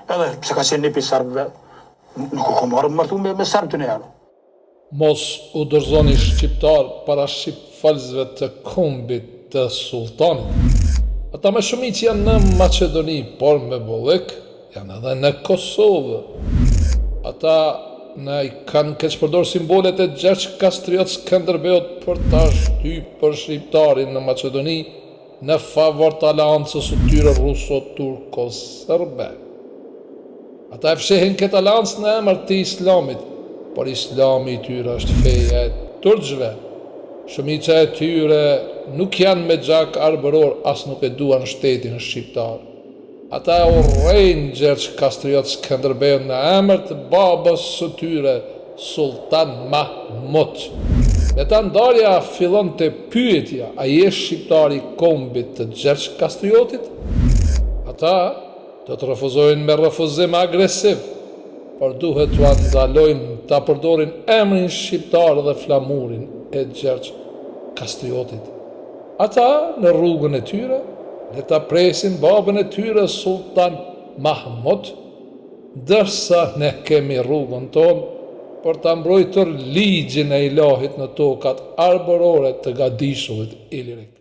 edhe pse ka qenë një pi serbëve, nuk u ka marrë martu me serbë të njerë. Mos u dorëzoni shqiptar para shqipfalësve të kombit të sultanit. Ata me shumic janë në Macedoni, por me bollëk janë edhe në Kosovë. Ata ne i kanë keq përdor simbolet e Gjergj Kastriot Skënderbeut për ta shtypë për shqiptarin në Macedoni në favor të aleancës së tyre ruso-turko-serbe. Ata e fshehin këtë aleancë në emër të Islamit, por Islami i tyre është feja e turqëve. Shumica e tyre nuk janë me gjak arbëror, as nuk e duan shtetin shqiptar. Ata e urrejnë Gjergj Kastriot Skënderbeut në emër të babës së tyre, Sultan Mahmut. Me ta ndarja fillon të pyetja, a je shqiptari kombit të Gjergj Kastriotit? Ata do të refuzojnë me refuzim agresiv, por duhet t'u ndalojnë ta përdorin emrin shqiptar dhe flamurin e Gjergj Kastriotit. Ata në rrugën e tyre le ta presin babën e tyre Sultan Mahmut, ndërsa ne kemi rrugën tonë për ta mbrojtur ligjin e ilahit në tokat arbërore të gadishurit ilirik.